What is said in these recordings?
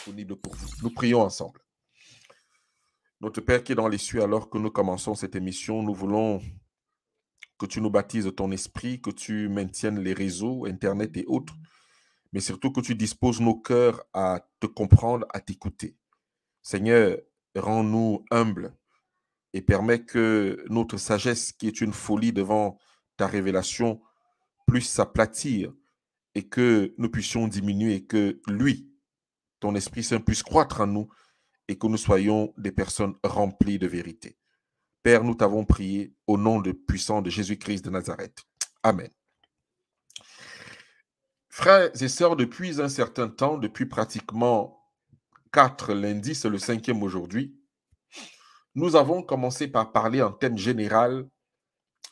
disponible pour vous. Nous prions ensemble. Notre Père qui est dans les cieux, alors que nous commençons cette émission, nous voulons que tu nous baptises de ton esprit, que tu maintiennes les réseaux, Internet et autres, mais surtout que tu disposes nos cœurs à te comprendre, à t'écouter. Seigneur, rends-nous humbles et permets que notre sagesse, qui est une folie devant ta révélation, puisse s'aplatir et que nous puissions diminuer et que lui, ton Esprit Saint, puisse croître en nous et que nous soyons des personnes remplies de vérité. Père, nous t'avons prié au nom puissant de Jésus-Christ de Nazareth. Amen. Frères et sœurs, depuis un certain temps, depuis pratiquement 4 lundis, c'est le 5e aujourd'hui, nous avons commencé par parler en thème général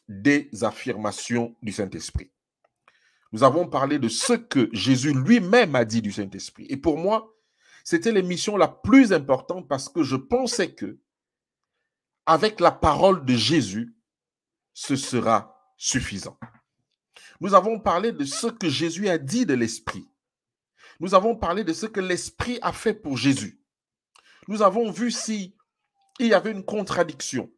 des affirmations du Saint-Esprit. Nous avons parlé de ce que Jésus lui-même a dit du Saint-Esprit. Et pour moi, c'était l'émission la plus importante parce que je pensais que, avec la parole de Jésus, ce sera suffisant. Nous avons parlé de ce que Jésus a dit de l'Esprit. Nous avons parlé de ce que l'Esprit a fait pour Jésus. Nous avons vu s'il y avait une contradiction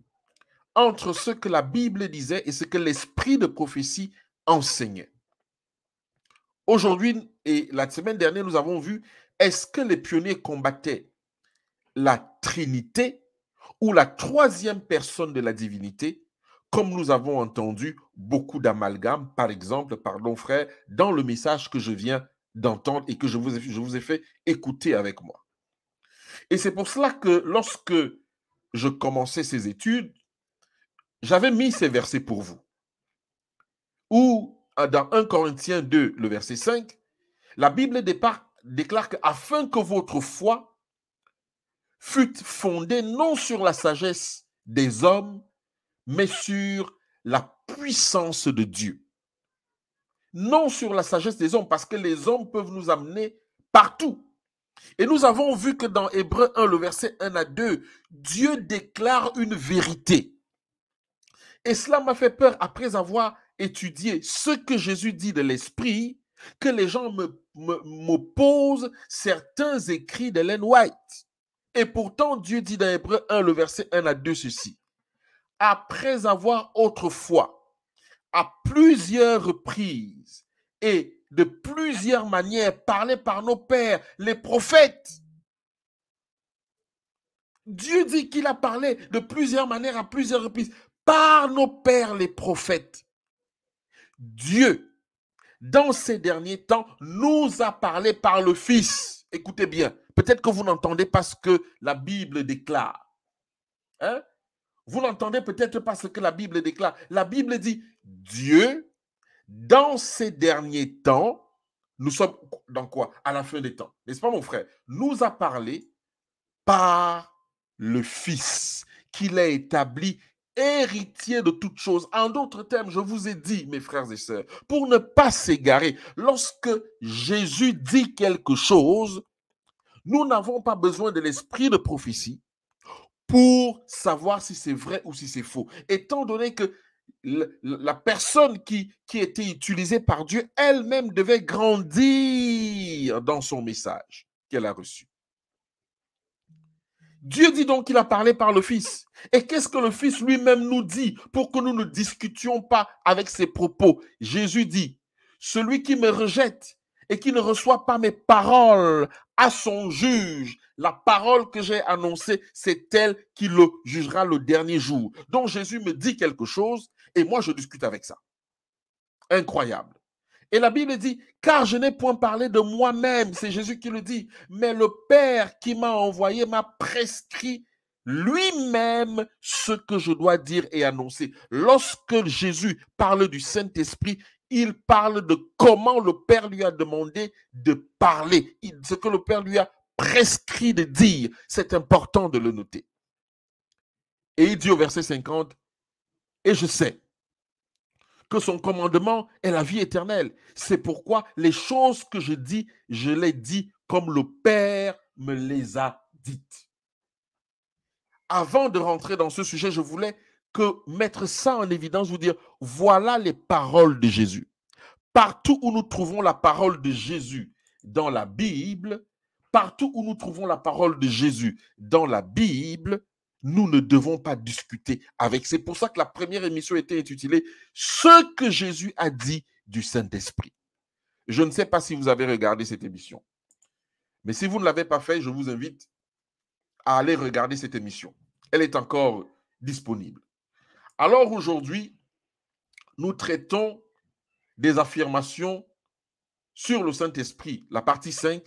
entre ce que la Bible disait et ce que l'Esprit de prophétie enseignait. Aujourd'hui et la semaine dernière, nous avons vu, est-ce que les pionniers combattaient la Trinité ou la troisième personne de la divinité, comme nous avons entendu beaucoup d'amalgames, par exemple, pardon frère, dans le message que je viens d'entendre et que je vous ai fait écouter avec moi. Et c'est pour cela que lorsque je commençais ces études, j'avais mis ces versets pour vous. Où, dans 1 Corinthiens 2, le verset 5, la Bible déclare qu'afin que votre foi fût fondée non sur la sagesse des hommes, mais sur la puissance de Dieu. Non sur la sagesse des hommes, parce que les hommes peuvent nous amener partout. Et nous avons vu que dans Hébreux 1, le verset 1 à 2, Dieu déclare une vérité. Et cela m'a fait peur après avoir étudié ce que Jésus dit de l'Esprit, que les gens m'opposent certains écrits d'Ellen White. Et pourtant, Dieu dit dans Hébreux 1, le verset 1 à 2, ceci. Après avoir autrefois, à plusieurs reprises et de plusieurs manières parlé par nos pères, les prophètes. Dieu dit qu'il a parlé de plusieurs manières à plusieurs reprises par nos pères, les prophètes. Dieu, dans ces derniers temps, nous a parlé par le Fils. Écoutez bien, peut-être que vous n'entendez pas ce que la Bible déclare. Hein? Vous n'entendez peut-être pas ce que la Bible déclare. La Bible dit, Dieu, dans ces derniers temps, nous sommes dans quoi? À la fin des temps. N'est-ce pas mon frère? Nous a parlé par le Fils, qu'il a établi héritier de toutes choses. En d'autres termes, je vous ai dit, mes frères et sœurs, pour ne pas s'égarer, lorsque Jésus dit quelque chose, nous n'avons pas besoin de l'esprit de prophétie pour savoir si c'est vrai ou si c'est faux. Étant donné que la personne qui était utilisée par Dieu elle-même devait grandir dans son message qu'elle a reçu. Dieu dit donc qu'il a parlé par le Fils. Et qu'est-ce que le Fils lui-même nous dit pour que nous ne discutions pas avec ses propos? Jésus dit, celui qui me rejette et qui ne reçoit pas mes paroles à son juge, la parole que j'ai annoncée, c'est elle qui le jugera le dernier jour. Donc Jésus me dit quelque chose et moi je discute avec ça. Incroyable. Et la Bible dit, car je n'ai point parlé de moi-même, c'est Jésus qui le dit, mais le Père qui m'a envoyé m'a prescrit lui-même ce que je dois dire et annoncer. Lorsque Jésus parle du Saint-Esprit, il parle de comment le Père lui a demandé de parler, ce que le Père lui a prescrit de dire. C'est important de le noter. Et il dit au verset 50, et je sais que son commandement est la vie éternelle. C'est pourquoi les choses que je dis, je les dis comme le Père me les a dites. Avant de rentrer dans ce sujet, je voulais mettre ça en évidence, vous dire, voilà les paroles de Jésus. Partout où nous trouvons la parole de Jésus dans la Bible, partout où nous trouvons la parole de Jésus dans la Bible, nous ne devons pas discuter avec. C'est pour ça que la première émission était intitulée « Ce que Jésus a dit du Saint-Esprit ». Je ne sais pas si vous avez regardé cette émission. Mais si vous ne l'avez pas fait, je vous invite à aller regarder cette émission. Elle est encore disponible. Alors aujourd'hui, nous traitons des affirmations sur le Saint-Esprit. La partie 5,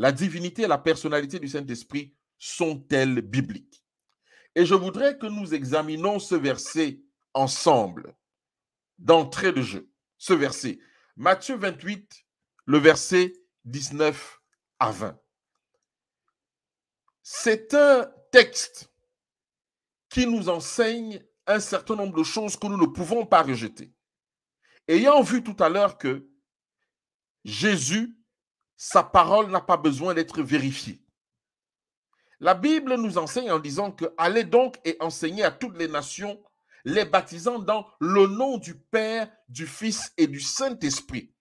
la divinité et la personnalité du Saint-Esprit sont-elles bibliques? Et je voudrais que nous examinions ce verset ensemble, d'entrée de jeu. Ce verset, Matthieu 28, le verset 19 à 20. C'est un texte qui nous enseigne un certain nombre de choses que nous ne pouvons pas rejeter. Ayant vu tout à l'heure que Jésus, sa parole n'a pas besoin d'être vérifiée. La Bible nous enseigne en disant que allez donc et enseignez à toutes les nations, les baptisant dans le nom du Père, du Fils et du Saint-Esprit,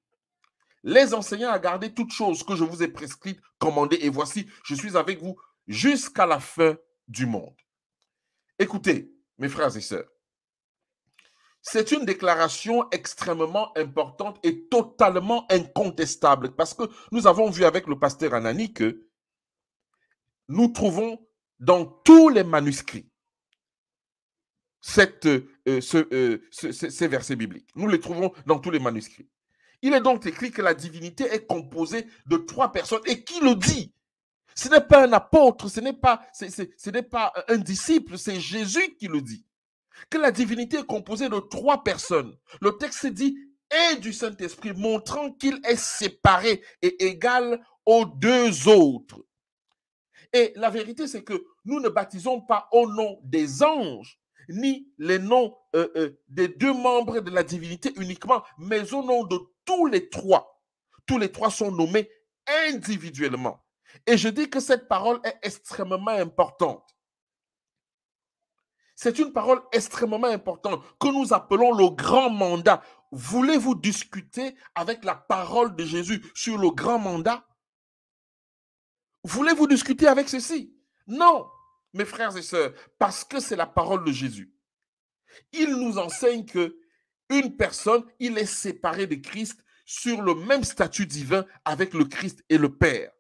les enseignant à garder toutes choses que je vous ai prescrites, commandées, et voici, je suis avec vous jusqu'à la fin du monde. Écoutez, mes frères et sœurs, c'est une déclaration extrêmement importante et totalement incontestable parce que nous avons vu avec le pasteur Anani que nous trouvons dans tous les manuscrits ces versets bibliques. Nous les trouvons dans tous les manuscrits. Il est donc écrit que la divinité est composée de 3 personnes. Et qui le dit? Ce n'est pas un apôtre, ce n'est pas un disciple, c'est Jésus qui le dit. Que la divinité est composée de 3 personnes. Le texte dit « et du Saint-Esprit », montrant qu'il est séparé et égal aux 2 autres. Et la vérité, c'est que nous ne baptisons pas au nom des anges, ni les noms des 2 membres de la divinité uniquement, mais au nom de tous les 3. Tous les 3 sont nommés individuellement. Et je dis que cette parole est extrêmement importante. C'est une parole extrêmement importante que nous appelons le grand mandat. Voulez-vous discuter avec la parole de Jésus sur le grand mandat? Voulez-vous discuter avec ceci? Non, mes frères et sœurs, parce que c'est la parole de Jésus. Il nous enseigne que une personne, il est séparé de Christ sur le même statut divin avec le Christ et le Père.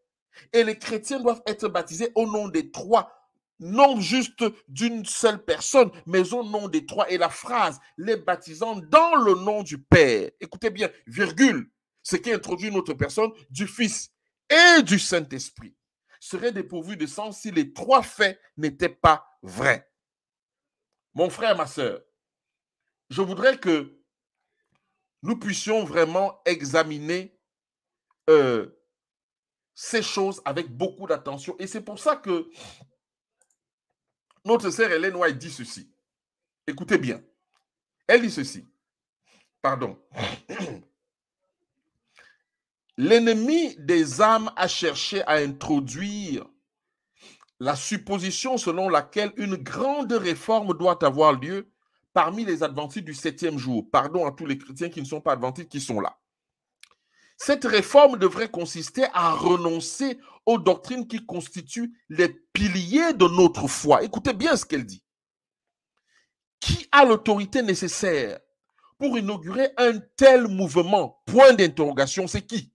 Et les chrétiens doivent être baptisés au nom des 3, non juste d'une seule personne, mais au nom des 3. Et la phrase, les baptisant dans le nom du Père. Écoutez bien, virgule, ce qui introduit une autre personne, du Fils et du Saint-Esprit, serait dépourvu de sens si les 3 faits n'étaient pas vrais. Mon frère, ma sœur, je voudrais que nous puissions vraiment examiner ces choses avec beaucoup d'attention. Et c'est pour ça que notre sœur Ellen White dit ceci. Écoutez bien. Elle dit ceci. Pardon. L'ennemi des âmes a cherché à introduire la supposition selon laquelle une grande réforme doit avoir lieu parmi les adventistes du 7e jour. Pardon à tous les chrétiens qui ne sont pas adventistes qui sont là. Cette réforme devrait consister à renoncer aux doctrines qui constituent les piliers de notre foi. Écoutez bien ce qu'elle dit. Qui a l'autorité nécessaire pour inaugurer un tel mouvement? Point d'interrogation, c'est qui?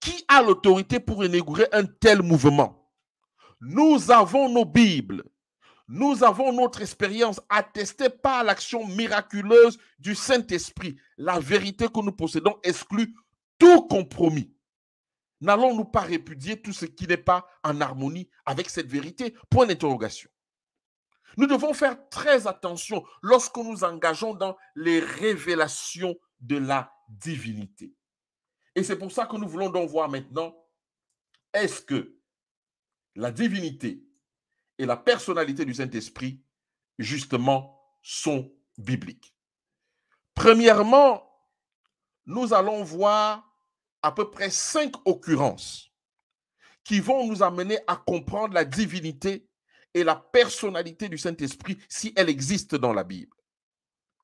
Qui a l'autorité pour inaugurer un tel mouvement? Nous avons nos Bibles. Nous avons notre expérience attestée par l'action miraculeuse du Saint-Esprit. La vérité que nous possédons exclut tout compromis. N'allons-nous pas répudier tout ce qui n'est pas en harmonie avec cette vérité? Point d'interrogation. Nous devons faire très attention lorsque nous engageons dans les révélations de la divinité. Et c'est pour ça que nous voulons donc voir maintenant, est-ce que la divinité et la personnalité du Saint-Esprit, justement, sont bibliques. Premièrement, nous allons voir à peu près 5 occurrences qui vont nous amener à comprendre la divinité et la personnalité du Saint-Esprit si elle existe dans la Bible.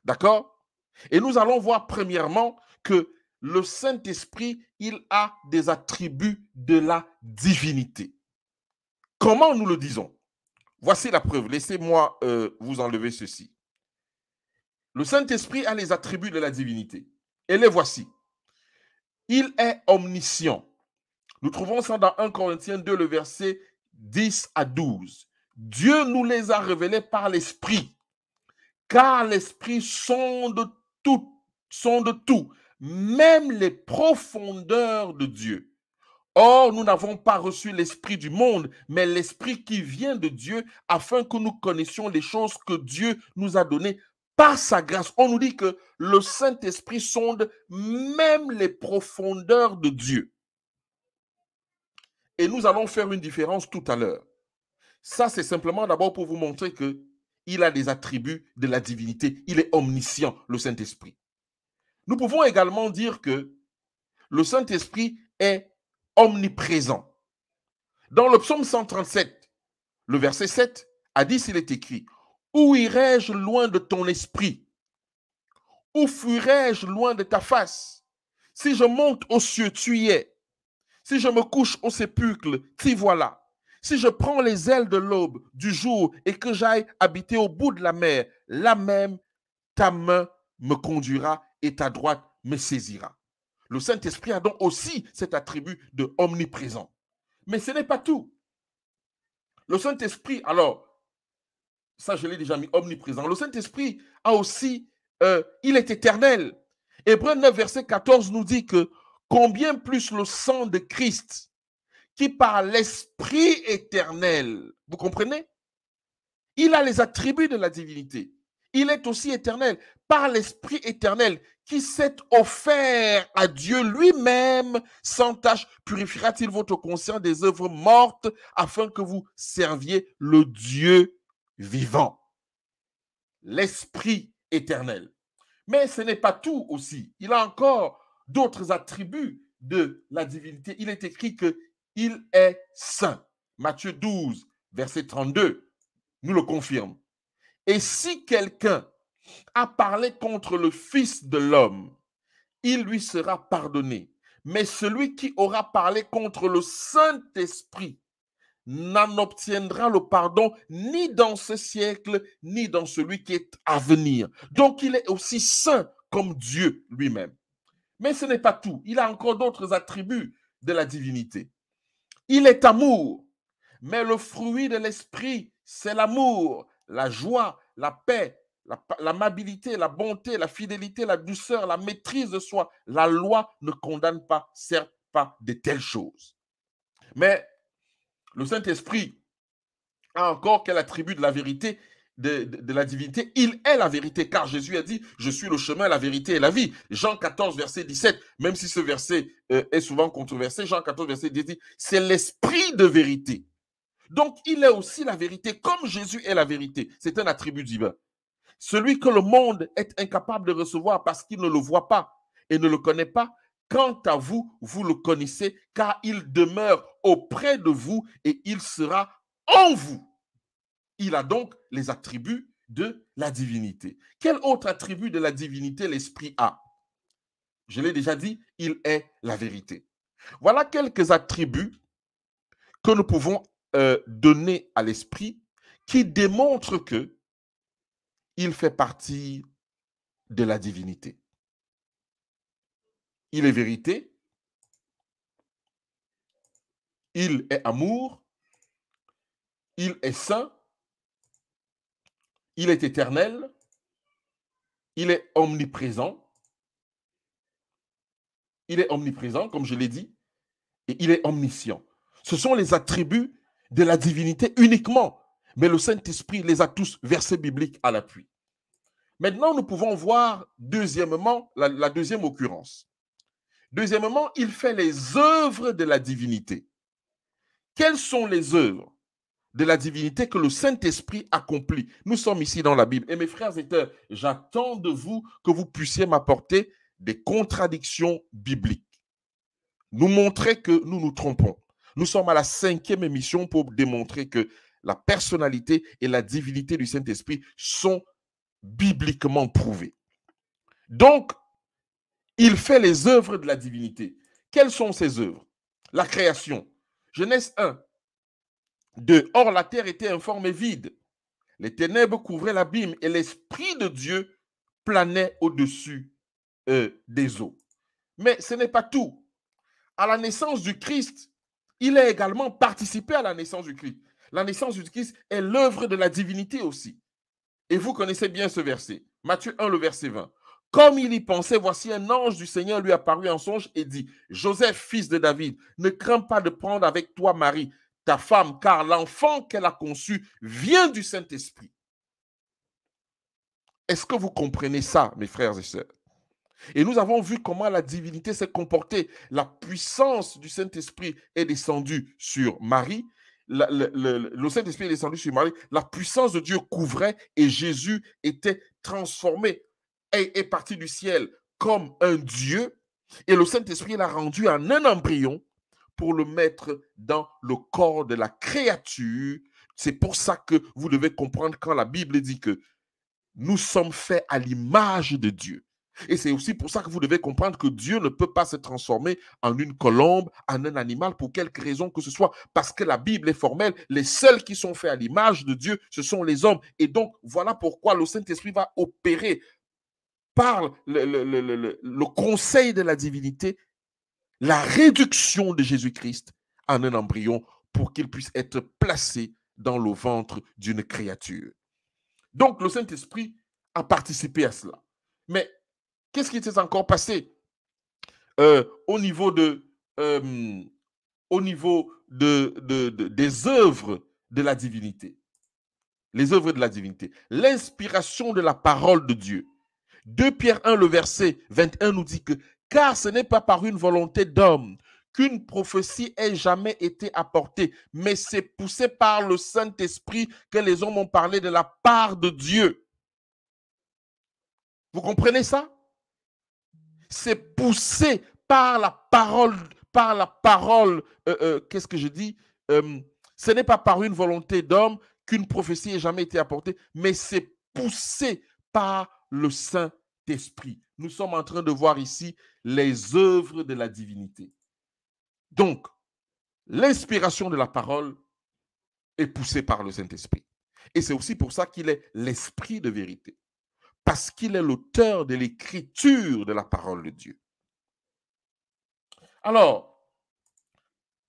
D'accord? Et nous allons voir premièrement que le Saint-Esprit, il a des attributs de la divinité. Comment nous le disons? Voici la preuve. Laissez-moi vous enlever ceci. Le Saint-Esprit a les attributs de la divinité. Et les voici. Il est omniscient. Nous trouvons ça dans 1 Corinthiens 2, le verset 10 à 12. Dieu nous les a révélés par l'Esprit, car l'Esprit sonde tout, même les profondeurs de Dieu. Or, nous n'avons pas reçu l'Esprit du monde, mais l'Esprit qui vient de Dieu, afin que nous connaissions les choses que Dieu nous a données par sa grâce. On nous dit que le Saint-Esprit sonde même les profondeurs de Dieu. Et nous allons faire une différence tout à l'heure. Ça, c'est simplement d'abord pour vous montrer qu'il a des attributs de la divinité. Il est omniscient, le Saint-Esprit. Nous pouvons également dire que le Saint-Esprit est omniprésent. Dans le psaume 137, le verset 7 à 10, il est écrit: « Où irai-je loin de ton esprit? Où fuirai-je loin de ta face? Si je monte aux cieux, tu y es. Si je me couche au sépulcre, t'y voilà. Si je prends les ailes de l'aube, du jour, et que j'aille habiter au bout de la mer, là même, ta main me conduira et ta droite me saisira. » Le Saint-Esprit a donc aussi cet attribut de omniprésent. Mais ce n'est pas tout. Le Saint-Esprit, alors, ça je l'ai déjà mis, omniprésent. Le Saint-Esprit a aussi, il est éternel. Hébreux 9, verset 14 nous dit que combien plus le sang de Christ, qui par l'Esprit éternel, vous comprenez? Il a les attributs de la divinité. Il est aussi éternel. Par l'Esprit éternel, qui s'est offert à Dieu lui-même, sans tâche, purifiera-t-il votre conscience des œuvres mortes, afin que vous serviez le Dieu vivant. L'Esprit éternel. Mais ce n'est pas tout aussi. Il a encore d'autres attributs de la divinité. Il est écrit qu'il est saint. Matthieu 12, verset 32, nous le confirme. Et si quelqu'un a parlé contre le Fils de l'homme, il lui sera pardonné. Mais celui qui aura parlé contre le Saint-Esprit n'en obtiendra le pardon ni dans ce siècle, ni dans celui qui est à venir. Donc, il est aussi saint comme Dieu lui-même. Mais ce n'est pas tout. Il a encore d'autres attributs de la divinité. Il est amour, mais le fruit de l'esprit, c'est l'amour, la joie, la paix, l'amabilité, la bonté, la fidélité, la douceur, la maîtrise de soi. La loi ne condamne pas, certes pas de telles choses. Mais le Saint-Esprit a encore quel attribut de la vérité, de la divinité? Il est la vérité, car Jésus a dit: je suis le chemin, la vérité et la vie. Jean 14, verset 17, même si ce verset est souvent controversé, Jean 14, verset 17, c'est l'esprit de vérité. Donc, il est aussi la vérité, comme Jésus est la vérité. C'est un attribut divin. Celui que le monde est incapable de recevoir parce qu'il ne le voit pas et ne le connaît pas, quant à vous, vous le connaissez, car il demeure auprès de vous et il sera en vous. Il a donc les attributs de la divinité. Quel autre attribut de la divinité l'Esprit a? Je l'ai déjà dit, il est la vérité. Voilà quelques attributs que nous pouvons donner à l'Esprit qui démontrent qu'il fait partie de la divinité. Il est vérité, il est amour, il est saint, il est éternel, il est omniprésent, comme je l'ai dit, et il est omniscient. Ce sont les attributs de la divinité uniquement, mais le Saint-Esprit les a tous, versets bibliques à l'appui. Maintenant, nous pouvons voir deuxièmement, la deuxième occurrence. Deuxièmement, il fait les œuvres de la divinité. Quelles sont les œuvres de la divinité que le Saint-Esprit accomplit? Nous sommes ici dans la Bible. Et mes frères et sœurs, j'attends de vous que vous puissiez m'apporter des contradictions bibliques. Nous montrer que nous nous trompons. Nous sommes à la 5e émission pour démontrer que la personnalité et la divinité du Saint-Esprit sont bibliquement prouvées. Donc, Il fait les œuvres de la divinité. Quelles sont ces œuvres? La création. Genèse 1, 2. Or, la terre était informe et vide. Les ténèbres couvraient l'abîme et l'Esprit de Dieu planait au-dessus des eaux. Mais ce n'est pas tout. À la naissance du Christ, il a également participé à la naissance du Christ. La naissance du Christ est l'œuvre de la divinité aussi. Et vous connaissez bien ce verset. Matthieu 1, le verset 20. Comme il y pensait, voici un ange du Seigneur lui apparut en songe et dit, Joseph, fils de David, ne crains pas de prendre avec toi Marie, ta femme, car l'enfant qu'elle a conçu vient du Saint-Esprit. Est-ce que vous comprenez ça, mes frères et sœurs? Et nous avons vu comment la divinité s'est comportée. La puissance du Saint-Esprit est descendue sur Marie. Le Saint-Esprit est descendu sur Marie. La puissance de Dieu couvrait et Jésus était transformé et est parti du ciel comme un Dieu. Et le Saint-Esprit l'a rendu en un embryon pour le mettre dans le corps de la créature. C'est pour ça que vous devez comprendre quand la Bible dit que nous sommes faits à l'image de Dieu. Et c'est aussi pour ça que vous devez comprendre que Dieu ne peut pas se transformer en une colombe, en un animal, pour quelque raison que ce soit, parce que la Bible est formelle. Les seuls qui sont faits à l'image de Dieu, ce sont les hommes. Et donc, voilà pourquoi le Saint-Esprit va opérer par le conseil de la divinité, la réduction de Jésus-Christ en un embryon pour qu'il puisse être placé dans le ventre d'une créature. Donc, le Saint-Esprit a participé à cela. Mais qu'est-ce qui s'est encore passé au niveau des œuvres de la divinité? Les œuvres de la divinité. L'inspiration de la parole de Dieu. 2 Pierre 1, le verset 21 nous dit que « Car ce n'est pas par une volonté d'homme qu'une prophétie ait jamais été apportée, mais c'est poussé par le Saint-Esprit que les hommes ont parlé de la part de Dieu. » Vous comprenez ça? C'est poussé par la parole, qu'est-ce que je dis? Ce n'est pas par une volonté d'homme qu'une prophétie ait jamais été apportée, mais c'est poussé par le Saint-Esprit. Nous sommes en train de voir ici les œuvres de la divinité. Donc, l'inspiration de la parole est poussée par le Saint-Esprit. Et c'est aussi pour ça qu'il est l'esprit de vérité. Parce qu'il est l'auteur de l'écriture de la parole de Dieu. Alors,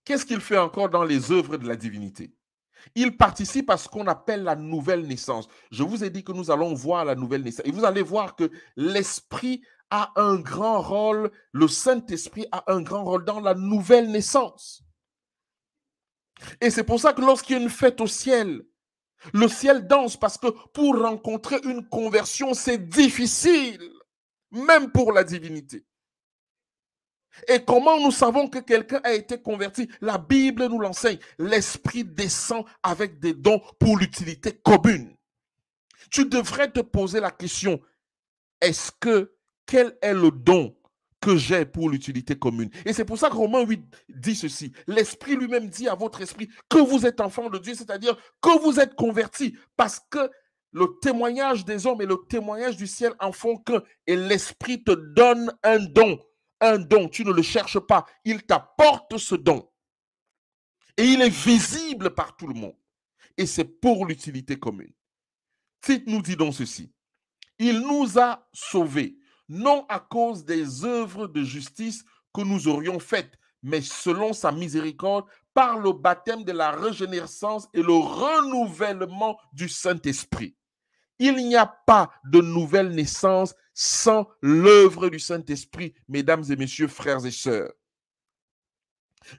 qu'est-ce qu'il fait encore dans les œuvres de la divinité? Il participe à ce qu'on appelle la nouvelle naissance. Je vous ai dit que nous allons voir la nouvelle naissance. Et vous allez voir que l'Esprit a un grand rôle, le Saint-Esprit a un grand rôle dans la nouvelle naissance. Et c'est pour ça que lorsqu'il y a une fête au ciel, le ciel danse, parce que pour rencontrer une conversion, c'est difficile, même pour la divinité. Et comment nous savons que quelqu'un a été converti? La Bible nous l'enseigne. L'Esprit descend avec des dons pour l'utilité commune. Tu devrais te poser la question, quel est le don que j'ai pour l'utilité commune? Et c'est pour ça que Romains 8 dit ceci. L'Esprit lui-même dit à votre esprit que vous êtes enfant de Dieu, c'est-à-dire que vous êtes convertis, parce que le témoignage des hommes et le témoignage du ciel en font qu'un. Et l'Esprit te donne un don. Un don, tu ne le cherches pas. Il t'apporte ce don. Et il est visible par tout le monde. Et c'est pour l'utilité commune. Tite nous dit donc ceci. Il nous a sauvés, non à cause des œuvres de justice que nous aurions faites, mais selon sa miséricorde, par le baptême de la régénérescence et le renouvellement du Saint-Esprit. Il n'y a pas de nouvelle naissance sans l'œuvre du Saint-Esprit, mesdames et messieurs, frères et sœurs.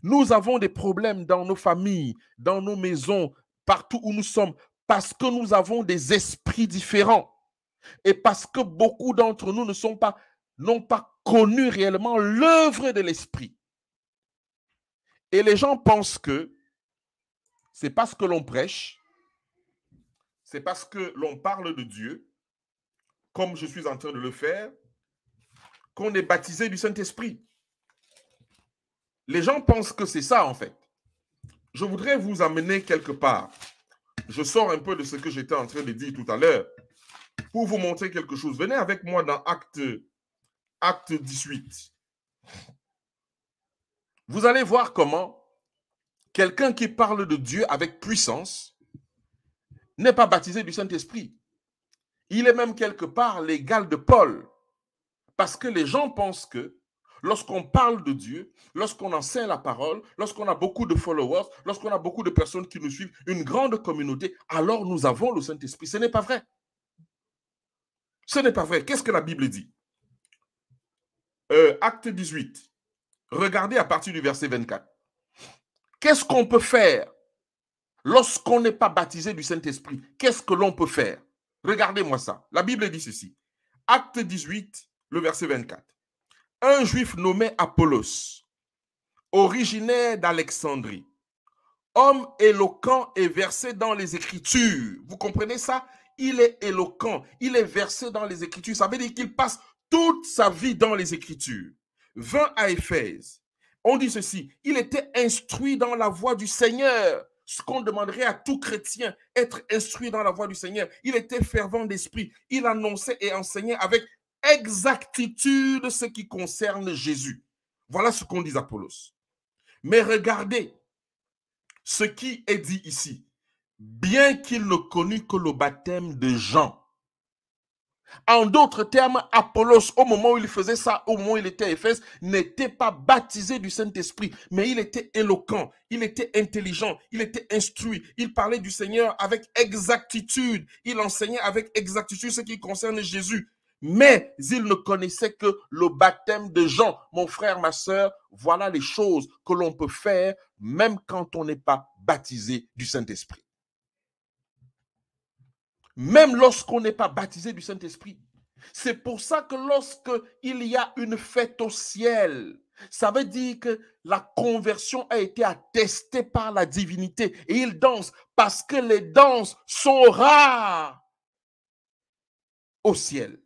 Nous avons des problèmes dans nos familles, dans nos maisons, partout où nous sommes, parce que nous avons des esprits différents. Et parce que beaucoup d'entre nous n'ont pas connu réellement l'œuvre de l'Esprit. Et les gens pensent que c'est parce que l'on prêche, c'est parce que l'on parle de Dieu, comme je suis en train de le faire, qu'on est baptisé du Saint-Esprit. Les gens pensent que c'est ça, en fait. Je voudrais vous amener quelque part. Je sors un peu de ce que j'étais en train de dire tout à l'heure pour vous montrer quelque chose. Venez avec moi dans Actes Acte 18. Vous allez voir comment quelqu'un qui parle de Dieu avec puissance n'est pas baptisé du Saint-Esprit. Il est même quelque part l'égal de Paul. Parce que les gens pensent que lorsqu'on parle de Dieu, lorsqu'on enseigne la parole, lorsqu'on a beaucoup de followers, lorsqu'on a beaucoup de personnes qui nous suivent, une grande communauté, alors nous avons le Saint-Esprit. Ce n'est pas vrai. Ce n'est pas vrai. Qu'est-ce que la Bible dit? Acte 18. Regardez à partir du verset 24. Qu'est-ce qu'on peut faire lorsqu'on n'est pas baptisé du Saint-Esprit? Qu'est-ce que l'on peut faire? Regardez-moi ça. La Bible dit ceci. Acte 18, le verset 24. Un juif nommé Apollos, originaire d'Alexandrie, homme éloquent et versé dans les Écritures. Vous comprenez ça? Il est éloquent, il est versé dans les Écritures. Ça veut dire qu'il passe toute sa vie dans les Écritures. Vint à Éphèse. On dit ceci, il était instruit dans la voie du Seigneur. Ce qu'on demanderait à tout chrétien, être instruit dans la voie du Seigneur. Il était fervent d'esprit. Il annonçait et enseignait avec exactitude ce qui concerne Jésus. Voilà ce qu'on dit Apollos. Mais regardez ce qui est dit ici. Bien qu'il ne connût que le baptême de Jean. En d'autres termes, Apollos, au moment où il faisait ça, au moment où il était à Éphèse, n'était pas baptisé du Saint-Esprit, mais il était éloquent, il était intelligent, il était instruit, il parlait du Seigneur avec exactitude, il enseignait avec exactitude ce qui concerne Jésus. Mais il ne connaissait que le baptême de Jean. Mon frère, ma sœur, voilà les choses que l'on peut faire même quand on n'est pas baptisé du Saint-Esprit. Même lorsqu'on n'est pas baptisé du Saint-Esprit. C'est pour ça que lorsqu'il y a une fête au ciel, ça veut dire que la conversion a été attestée par la divinité et ils dansent parce que les danses sont rares au ciel.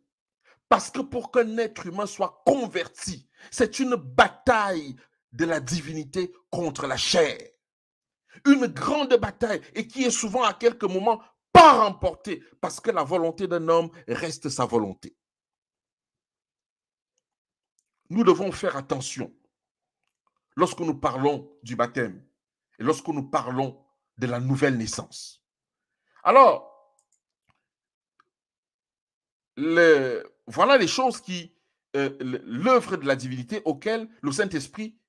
Parce que pour qu'un être humain soit converti, c'est une bataille de la divinité contre la chair. Une grande bataille et qui est souvent à quelques moments pas remportée parce que la volonté d'un homme reste sa volonté. Nous devons faire attention lorsque nous parlons du baptême et lorsque nous parlons de la nouvelle naissance. Alors, voilà les choses qui, l'œuvre de la divinité auquel le Saint-Esprit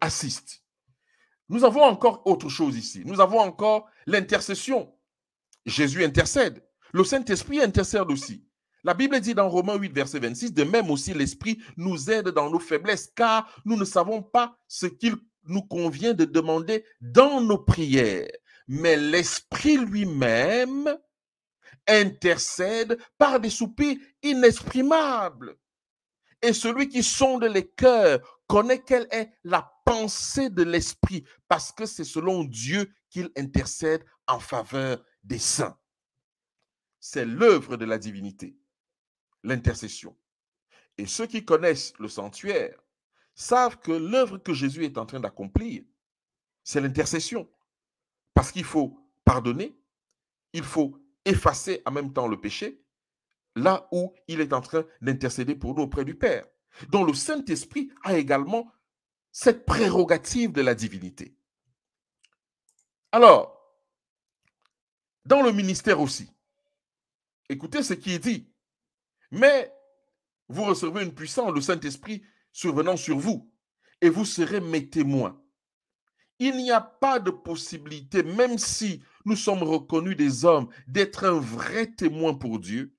assiste. Nous avons encore autre chose ici. Nous avons encore l'intercession. Jésus intercède. Le Saint-Esprit intercède aussi. La Bible dit dans Romains 8, verset 26, de même aussi l'Esprit nous aide dans nos faiblesses, car nous ne savons pas ce qu'il nous convient de demander dans nos prières. Mais l'Esprit lui-même intercède par des soupirs inexprimables. Et celui qui sonde les cœurs connaît quelle est la pensée de l'Esprit, parce que c'est selon Dieu qu'il intercède en faveur des saints. C'est l'œuvre de la divinité, l'intercession. Et ceux qui connaissent le sanctuaire savent que l'œuvre que Jésus est en train d'accomplir, c'est l'intercession. Parce qu'il faut pardonner, il faut effacer en même temps le péché, là où il est en train d'intercéder pour nous auprès du Père. Donc le Saint-Esprit a également cette prérogative de la divinité. Alors, dans le ministère aussi, écoutez ce qui est dit. Mais vous recevrez une puissance, le Saint-Esprit survenant sur vous, et vous serez mes témoins. Il n'y a pas de possibilité, même si nous sommes reconnus des hommes, d'être un vrai témoin pour Dieu,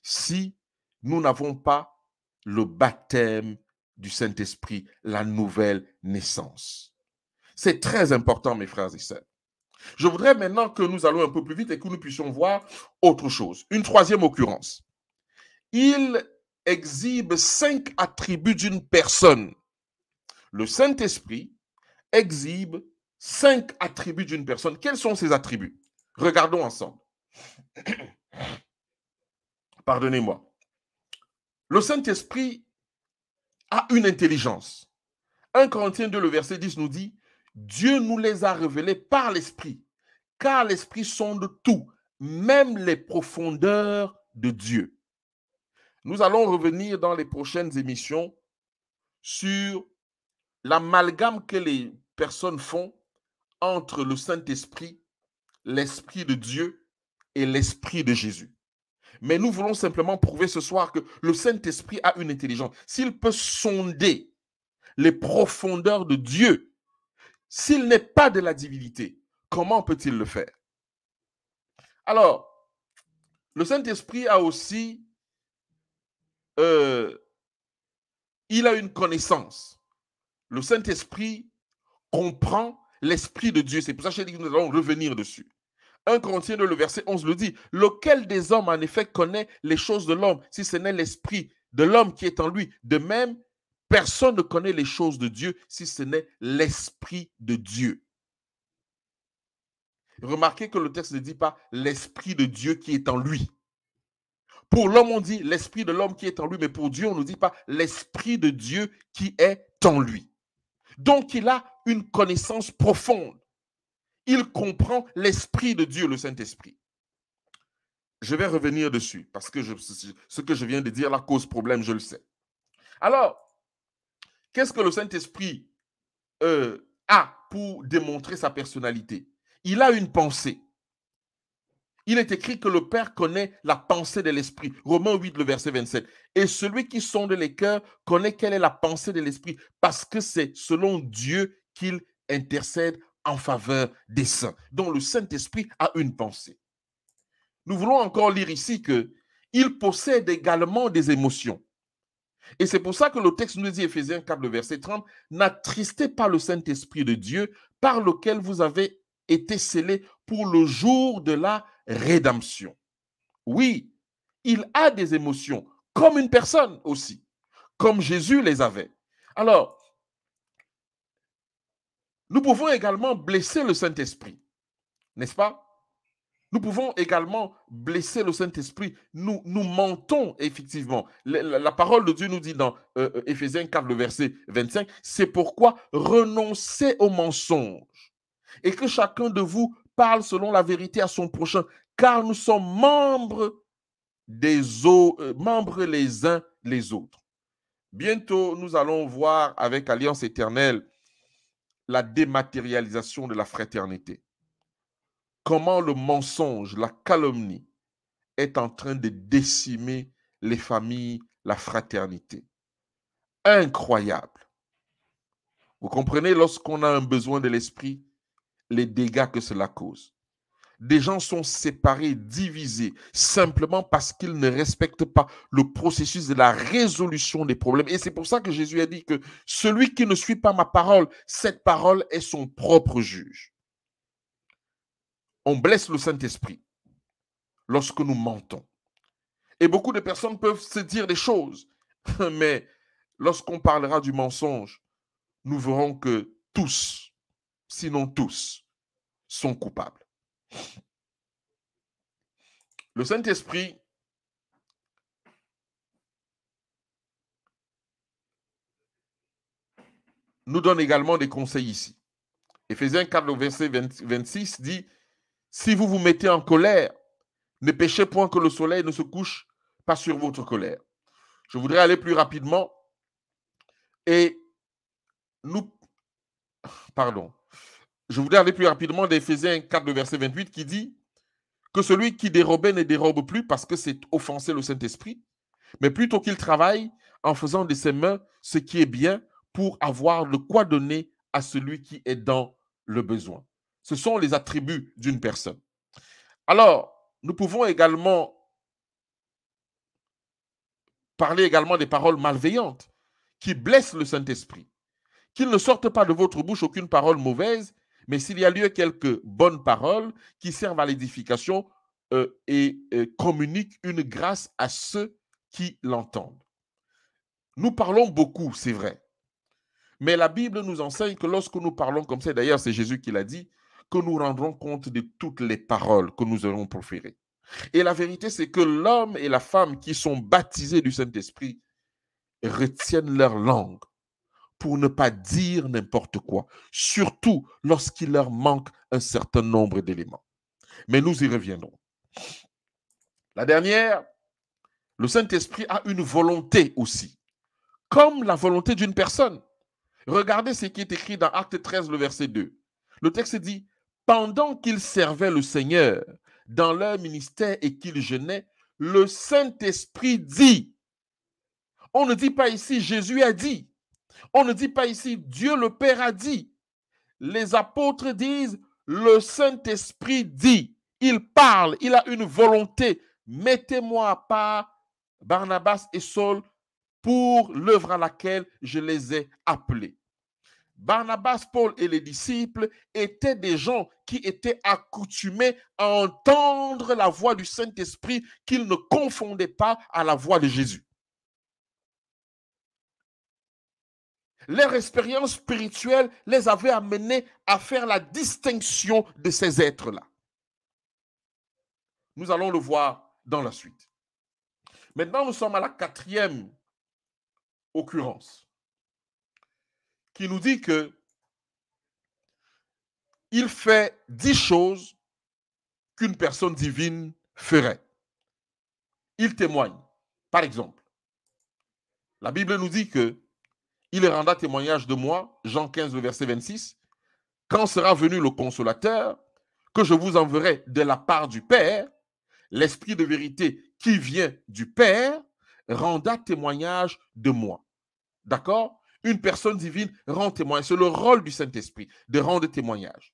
si nous n'avons pas le baptême du Saint-Esprit, la nouvelle naissance. C'est très important, mes frères et sœurs. Je voudrais maintenant que nous allons un peu plus vite et que nous puissions voir autre chose. Une troisième occurrence. Il exhibe 5 attributs d'une personne. Le Saint-Esprit exhibe 5 attributs d'une personne. Quels sont ces attributs? Regardons ensemble. Pardonnez-moi. Le Saint-Esprit a une intelligence. 1 Corinthiens 2, le verset 10 nous dit, Dieu nous les a révélés par l'Esprit, car l'Esprit sonde tout, même les profondeurs de Dieu. Nous allons revenir dans les prochaines émissions sur l'amalgame que les personnes font entre le Saint-Esprit, l'Esprit de Dieu et l'Esprit de Jésus. Mais nous voulons simplement prouver ce soir que le Saint-Esprit a une intelligence. S'il peut sonder les profondeurs de Dieu, s'il n'est pas de la divinité, comment peut-il le faire? Alors, le Saint-Esprit a aussi, il a une connaissance. Le Saint-Esprit comprend l'Esprit de Dieu. C'est pour ça que j'ai dit que nous allons revenir dessus. 1 Corinthiens 2, le verset 11 le dit. Lequel des hommes, en effet, connaît les choses de l'homme, si ce n'est l'Esprit de l'homme qui est en lui? De même, personne ne connaît les choses de Dieu, si ce n'est l'Esprit de Dieu. Remarquez que le texte ne dit pas l'Esprit de Dieu qui est en lui. Pour l'homme, on dit l'Esprit de l'homme qui est en lui, mais pour Dieu, on ne dit pas l'Esprit de Dieu qui est en lui. Donc, il a une connaissance profonde. Il comprend l'Esprit de Dieu, le Saint-Esprit. Je vais revenir dessus, parce que ce que je viens de dire là cause problème, je le sais. Alors, qu'est-ce que le Saint-Esprit a pour démontrer sa personnalité? Il a une pensée. Il est écrit que le Père connaît la pensée de l'Esprit. Romains 8, le verset 27. Et celui qui sonde les cœurs connaît quelle est la pensée de l'Esprit, parce que c'est selon Dieu qu'il intercède en faveur des saints. Donc le Saint-Esprit a une pensée. Nous voulons encore lire ici qu'il possède également des émotions. Et c'est pour ça que le texte nous dit, Éphésiens 4, le verset 30, « N'attristez pas le Saint-Esprit de Dieu, par lequel vous avez été scellés pour le jour de la rédemption. » Oui, il a des émotions, comme une personne aussi, comme Jésus les avait. Alors, nous pouvons également blesser le Saint-Esprit, n'est-ce pas? Nous pouvons également blesser le Saint-Esprit. Nous mentons, effectivement. La parole de Dieu nous dit dans Éphésiens 4, le verset 25, « C'est pourquoi renoncez au mensonge et que chacun de vous parle selon la vérité à son prochain, car nous sommes membres les uns les autres. » Bientôt, nous allons voir avec Alliance éternelle la dématérialisation de la fraternité. Comment le mensonge, la calomnie est en train de décimer les familles, la fraternité. Incroyable. Vous comprenez, lorsqu'on a un besoin de l'esprit, les dégâts que cela cause. Des gens sont séparés, divisés, simplement parce qu'ils ne respectent pas le processus de la résolution des problèmes. Et c'est pour ça que Jésus a dit que celui qui ne suit pas ma parole, cette parole est son propre juge. On blesse le Saint-Esprit lorsque nous mentons. Et beaucoup de personnes peuvent se dire des choses, mais lorsqu'on parlera du mensonge, nous verrons que tous, sinon tous, sont coupables. Le Saint-Esprit nous donne également des conseils ici. Éphésiens 4, verset 26 dit, « Si vous vous mettez en colère, ne péchez point que le soleil ne se couche pas sur votre colère. » Je voudrais aller plus rapidement et je voudrais aller plus rapidement d'Éphésiens 4, verset 28 qui dit que celui qui dérobait ne dérobe plus parce que c'est offenser le Saint-Esprit, mais plutôt qu'il travaille en faisant de ses mains ce qui est bien pour avoir de quoi donner à celui qui est dans le besoin. Ce sont les attributs d'une personne. Alors, nous pouvons également parler également des paroles malveillantes qui blessent le Saint-Esprit. Qu'il ne sorte pas de votre bouche aucune parole mauvaise, mais s'il y a lieu quelques bonnes paroles qui servent à l'édification et communiquent une grâce à ceux qui l'entendent. Nous parlons beaucoup, c'est vrai. Mais la Bible nous enseigne que lorsque nous parlons comme ça, d'ailleurs c'est Jésus qui l'a dit, que nous rendrons compte de toutes les paroles que nous aurons proférées. Et la vérité, c'est que l'homme et la femme qui sont baptisés du Saint-Esprit retiennent leur langue pour ne pas dire n'importe quoi, surtout lorsqu'il leur manque un certain nombre d'éléments. Mais nous y reviendrons. La dernière, Le Saint-Esprit a une volonté aussi, comme la volonté d'une personne. Regardez ce qui est écrit dans Acte 13, le verset 2. Le texte dit, « Pendant qu'ils servaient le Seigneur dans leur ministère et qu'ils jeûnaient, le Saint-Esprit dit. » On ne dit pas ici « Jésus a dit ». On ne dit pas ici « Dieu le Père a dit ». Les apôtres disent « Le Saint-Esprit dit ». Il parle, il a une volonté. Mettez-moi à part Barnabas et Saul pour l'œuvre à laquelle je les ai appelés. Barnabas, Paul et les disciples étaient des gens qui étaient accoutumés à entendre la voix du Saint-Esprit qu'ils ne confondaient pas à la voix de Jésus. Leur expérience spirituelle les avait amenés à faire la distinction de ces êtres-là. Nous allons le voir dans la suite. Maintenant, nous sommes à la 4e occurrence, qui nous dit que il fait 10 choses qu'une personne divine ferait. Il témoigne. Par exemple, la Bible nous dit que il rendra témoignage de moi, Jean 15, le verset 26, quand sera venu le consolateur, que je vous enverrai de la part du Père, l'Esprit de vérité qui vient du Père, rendra témoignage de moi. D'accord? Une personne divine rend témoignage. C'est le rôle du Saint-Esprit de rendre témoignage.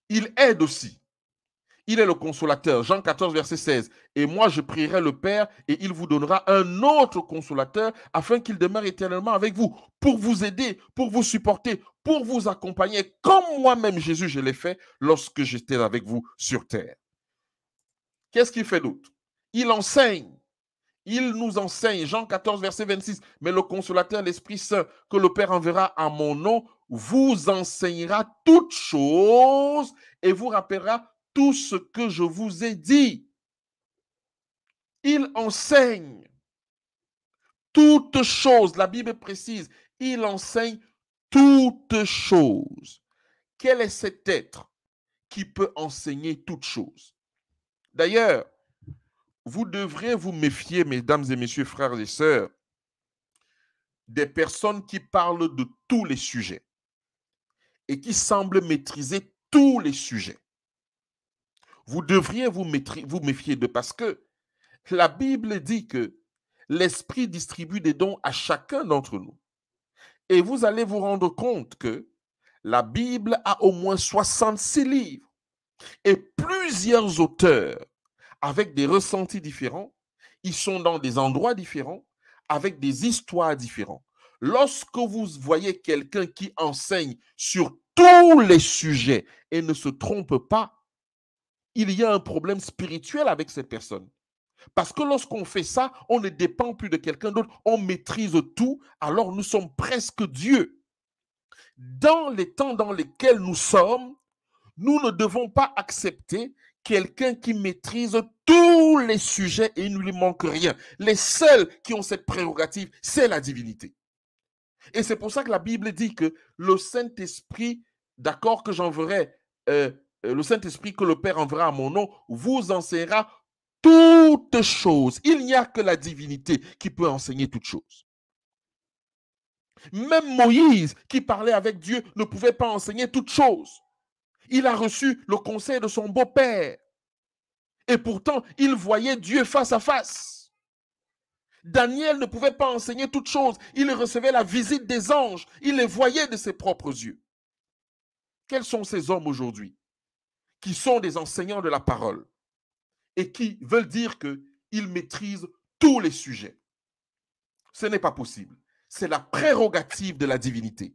Il aide aussi. Il est le consolateur. Jean 14, verset 16. Et moi, je prierai le Père et il vous donnera un autre consolateur afin qu'il demeure éternellement avec vous pour vous aider, pour vous supporter, pour vous accompagner comme moi-même, Jésus, je l'ai fait lorsque j'étais avec vous sur terre. Qu'est-ce qu'il fait d'autre? Il enseigne. Il nous enseigne. Jean 14, verset 26. Mais le consolateur, l'Esprit Saint, que le Père enverra en mon nom, vous enseignera toutes choses et vous rappellera tout ce que je vous ai dit. Il enseigne toutes choses. La Bible précise, il enseigne toutes choses. Quel est cet être qui peut enseigner toutes choses? D'ailleurs, vous devrez vous méfier, mesdames et messieurs, frères et sœurs, des personnes qui parlent de tous les sujets et qui semblent maîtriser tous les sujets. Vous devriez vous méfier d'eux parce que la Bible dit que l'Esprit distribue des dons à chacun d'entre nous. Et vous allez vous rendre compte que la Bible a au moins 66 livres et plusieurs auteurs avec des ressentis différents. Ils sont dans des endroits différents, avec des histoires différentes. Lorsque vous voyez quelqu'un qui enseigne sur tous les sujets et ne se trompe pas, il y a un problème spirituel avec cette personne. Parce que lorsqu'on fait ça, on ne dépend plus de quelqu'un d'autre, on maîtrise tout, alors nous sommes presque Dieu. Dans les temps dans lesquels nous sommes, nous ne devons pas accepter quelqu'un qui maîtrise tous les sujets et il ne lui manque rien. Les seuls qui ont cette prérogative, c'est la divinité. Et c'est pour ça que la Bible dit que le Saint-Esprit, d'accord, que j'enverrai, le Saint-Esprit que le Père enverra à mon nom, vous enseignera toutes choses. Il n'y a que la divinité qui peut enseigner toutes choses. Même Moïse, qui parlait avec Dieu, ne pouvait pas enseigner toutes choses. Il a reçu le conseil de son beau-père. Et pourtant, il voyait Dieu face à face. Daniel ne pouvait pas enseigner toutes choses. Il recevait la visite des anges. Il les voyait de ses propres yeux. Quels sont ces hommes aujourd'hui qui sont des enseignants de la parole et qui veulent dire qu'ils maîtrisent tous les sujets? Ce n'est pas possible. C'est la prérogative de la divinité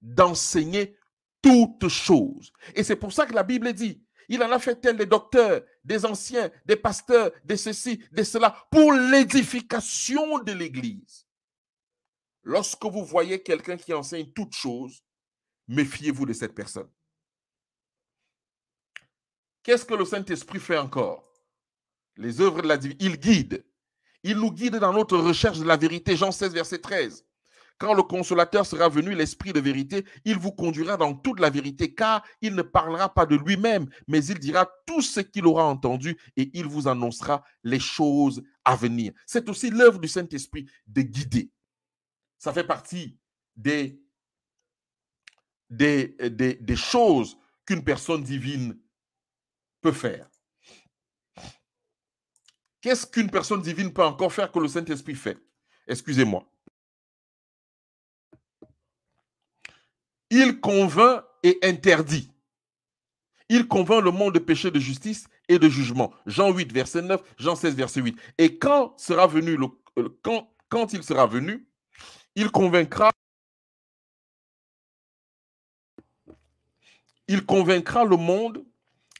d'enseigner toutes choses. Et c'est pour ça que la Bible dit, il en a fait tel des docteurs, des anciens, des pasteurs, des ceci, des cela, pour l'édification de l'Église. Lorsque vous voyez quelqu'un qui enseigne toutes choses, méfiez-vous de cette personne. Qu'est-ce que le Saint-Esprit fait encore? Les œuvres de la divinité, il guide. Il nous guide dans notre recherche de la vérité. Jean 16, verset 13. Quand le consolateur sera venu, l'Esprit de vérité, il vous conduira dans toute la vérité, car il ne parlera pas de lui-même, mais il dira tout ce qu'il aura entendu et il vous annoncera les choses à venir. C'est aussi l'œuvre du Saint-Esprit de guider. Ça fait partie des choses qu'une personne divine peut faire. Qu'est-ce qu'une personne divine peut encore faire que le Saint-Esprit fait? Excusez-moi. Il convainc et interdit. Il convainc le monde de péché, de justice et de jugement. Jean 8, verset 9, Jean 16, verset 8. Et quand il sera venu, il convaincra le monde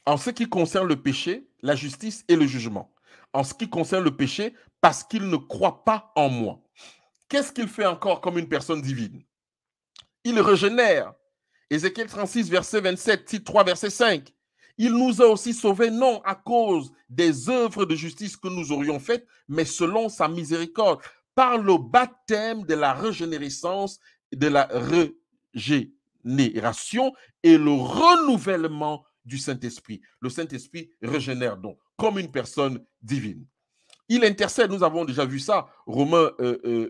en ce qui concerne le péché, la justice et le jugement. En ce qui concerne le péché, parce qu'il ne croit pas en moi. Qu'est-ce qu'il fait encore comme une personne divine? Il régénère. Ézéchiel 36, verset 27, titre 3, verset 5. Il nous a aussi sauvés, non à cause des œuvres de justice que nous aurions faites, mais selon sa miséricorde, par le baptême de la régénérescence, de la régénération et le renouvellement du Saint-Esprit. Le Saint-Esprit régénère donc, comme une personne divine. Il intercède, nous avons déjà vu ça, Romains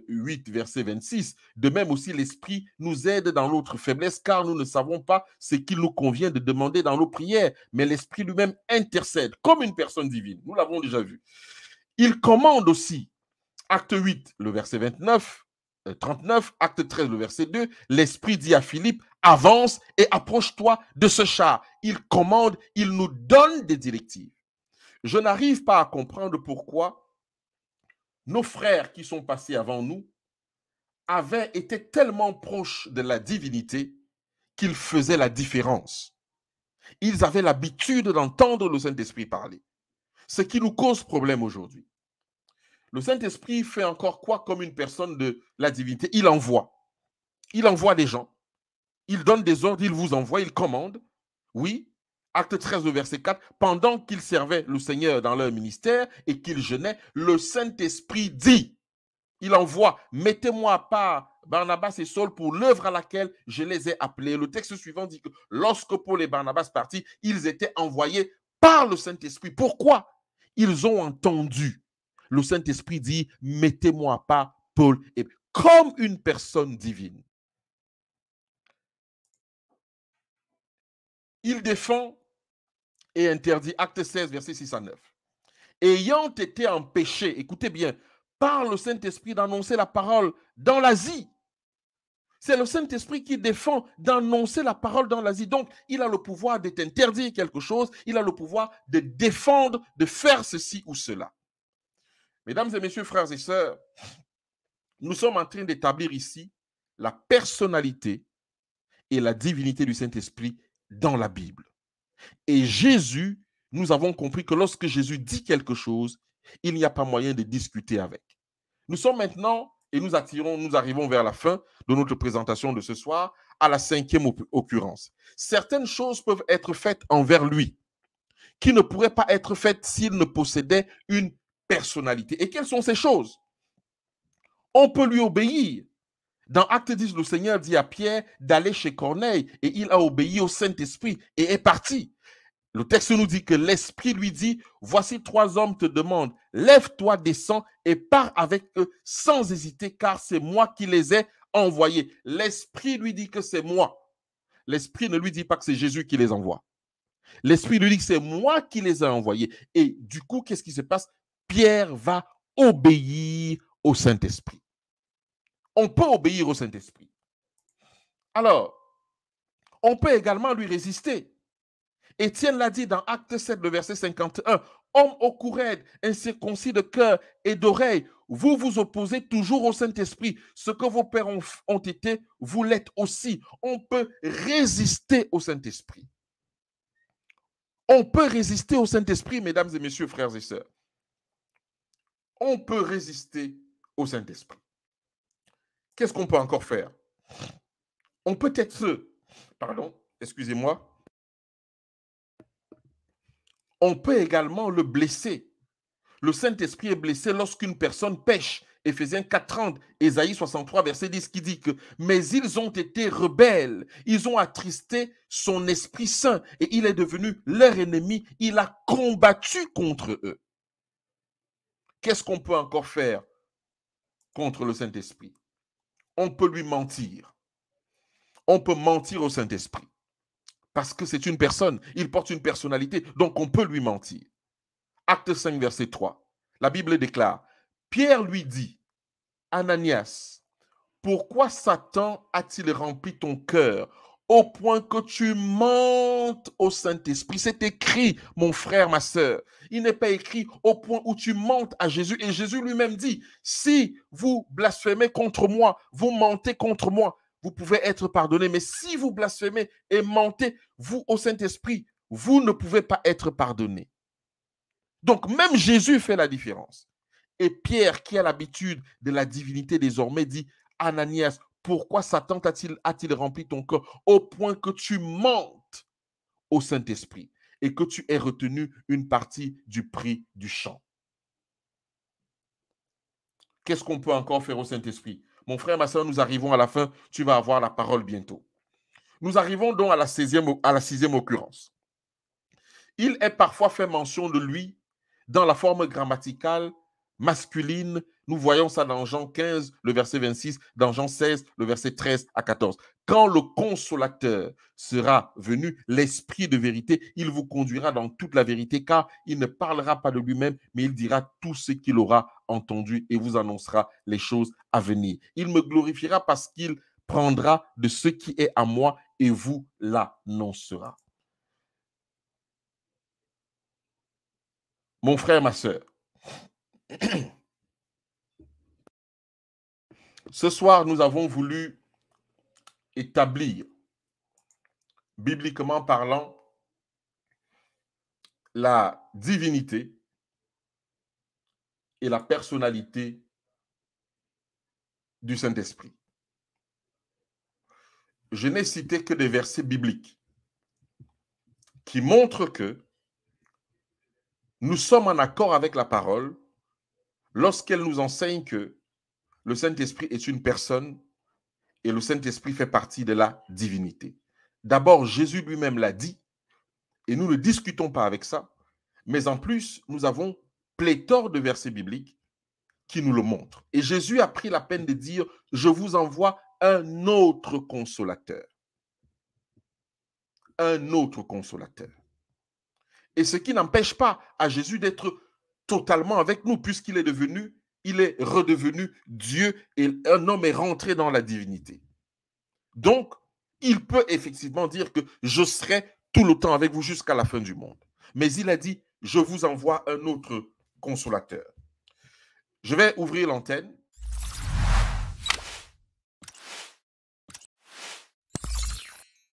8, verset 26. De même aussi, l'Esprit nous aide dans notre faiblesse, car nous ne savons pas ce qu'il nous convient de demander dans nos prières, mais l'Esprit lui-même intercède comme une personne divine. Nous l'avons déjà vu. Il commande aussi, acte 8, le verset 39, acte 13, le verset 2, l'Esprit dit à Philippe, avance et approche-toi de ce char. Il commande, il nous donne des directives. Je n'arrive pas à comprendre pourquoi nos frères qui sont passés avant nous avaient été tellement proches de la divinité qu'ils faisaient la différence. Ils avaient l'habitude d'entendre le Saint-Esprit parler, ce qui nous cause problème aujourd'hui. Le Saint-Esprit fait encore quoi comme une personne de la divinité? Il envoie des gens, il donne des ordres, il vous envoie, il commande. Oui, acte 13, verset 4, pendant qu'ils servaient le Seigneur dans leur ministère et qu'ils jeûnaient, le Saint-Esprit dit, il envoie, mettez-moi à part Barnabas et Saul pour l'œuvre à laquelle je les ai appelés. Le texte suivant dit que lorsque Paul et Barnabas partis, ils étaient envoyés par le Saint-Esprit. Pourquoi? Ils ont entendu. Le Saint-Esprit dit, mettez-moi à part Paul et comme une personne divine. Il défend et interdit, acte 16, verset 6 à 9. Ayant été empêchés, écoutez bien, par le Saint-Esprit d'annoncer la parole dans l'Asie. C'est le Saint-Esprit qui défend d'annoncer la parole dans l'Asie. Donc, il a le pouvoir de t'interdire quelque chose, il a le pouvoir de défendre, de faire ceci ou cela. Mesdames et messieurs, frères et sœurs, nous sommes en train d'établir ici la personnalité et la divinité du Saint-Esprit dans la Bible. Et Jésus, nous avons compris que lorsque Jésus dit quelque chose, il n'y a pas moyen de discuter avec. Nous sommes maintenant, et nous arrivons vers la fin de notre présentation de ce soir, à la 5e occurrence. Certaines choses peuvent être faites envers lui, qui ne pourraient pas être faites s'il ne possédait une personnalité. Et quelles sont ces choses? On peut lui obéir. Dans Acte 10, le Seigneur dit à Pierre d'aller chez Corneille, et il a obéi au Saint-Esprit et est parti. Le texte nous dit que l'Esprit lui dit, voici 3 hommes te demandent, lève-toi, descends et pars avec eux sans hésiter, car c'est moi qui les ai envoyés. L'Esprit lui dit que c'est moi. L'Esprit ne lui dit pas que c'est Jésus qui les envoie. L'Esprit lui dit que c'est moi qui les ai envoyés. Et du coup, qu'est-ce qui se passe? Pierre va obéir au Saint-Esprit. On peut obéir au Saint-Esprit. Alors, on peut également lui résister. Étienne l'a dit dans Acte 7, le verset 51. Homme au courroide, incirconcis de cœur et d'oreille, vous vous opposez toujours au Saint-Esprit. Ce que vos pères ont été, vous l'êtes aussi. On peut résister au Saint-Esprit. On peut résister au Saint-Esprit, mesdames et messieurs, frères et sœurs. On peut résister au Saint-Esprit. Qu'est-ce qu'on peut encore faire? On peut être, excusez-moi, on peut également le blesser. Le Saint-Esprit est blessé lorsqu'une personne pêche Éphésiens 4:30, Ésaïe 63, verset 10, qui dit que « Mais ils ont été rebelles, ils ont attristé son Esprit Saint et il est devenu leur ennemi, il a combattu contre eux. » Qu'est-ce qu'on peut encore faire contre le Saint-Esprit? On peut lui mentir. On peut mentir au Saint-Esprit. Parce que c'est une personne, il porte une personnalité, donc on peut lui mentir. Acte 5, verset 3. La Bible déclare, Pierre lui dit, Ananias, pourquoi Satan a-t-il rempli ton cœur au point que tu mentes au Saint-Esprit? C'est écrit, mon frère, ma sœur. Il n'est pas écrit au point où tu mentes à Jésus. Et Jésus lui-même dit, si vous blasphémez contre moi, vous mentez contre moi, vous pouvez être pardonné. Mais si vous blasphémez et mentez, vous au Saint-Esprit, vous ne pouvez pas être pardonné. Donc même Jésus fait la différence. Et Pierre, qui a l'habitude de la divinité désormais, dit, Ananias, pourquoi Satan a-t-il rempli ton cœur au point que tu mentes au Saint-Esprit et que tu aies retenu une partie du prix du champ? Qu'est-ce qu'on peut encore faire au Saint-Esprit? Mon frère, ma soeur, nous arrivons à la fin. Tu vas avoir la parole bientôt. Nous arrivons donc à la sixième occurrence. Il est parfois fait mention de lui dans la forme grammaticale masculine. Nous voyons ça dans Jean 15, le verset 26, dans Jean 16, le verset 13 à 14. Quand le consolateur sera venu, l'esprit de vérité, il vous conduira dans toute la vérité, car il ne parlera pas de lui-même, mais il dira tout ce qu'il aura entendu et vous annoncera les choses à venir. Il me glorifiera parce qu'il prendra de ce qui est à moi et vous l'annoncera. Mon frère, ma sœur, ce soir, nous avons voulu établir, bibliquement parlant, la divinité et la personnalité du Saint-Esprit. Je n'ai cité que des versets bibliques qui montrent que nous sommes en accord avec la parole lorsqu'elle nous enseigne que le Saint-Esprit est une personne et le Saint-Esprit fait partie de la divinité. D'abord, Jésus lui-même l'a dit, et nous ne discutons pas avec ça, mais en plus, nous avons pléthore de versets bibliques qui nous le montrent. Et Jésus a pris la peine de dire, je vous envoie un autre consolateur. Un autre consolateur. Et ce qui n'empêche pas à Jésus d'être totalement avec nous, puisqu'il est devenu, il est redevenu Dieu et un homme est rentré dans la divinité. Donc, il peut effectivement dire que je serai tout le temps avec vous jusqu'à la fin du monde. Mais il a dit, je vous envoie un autre consolateur. Je vais ouvrir l'antenne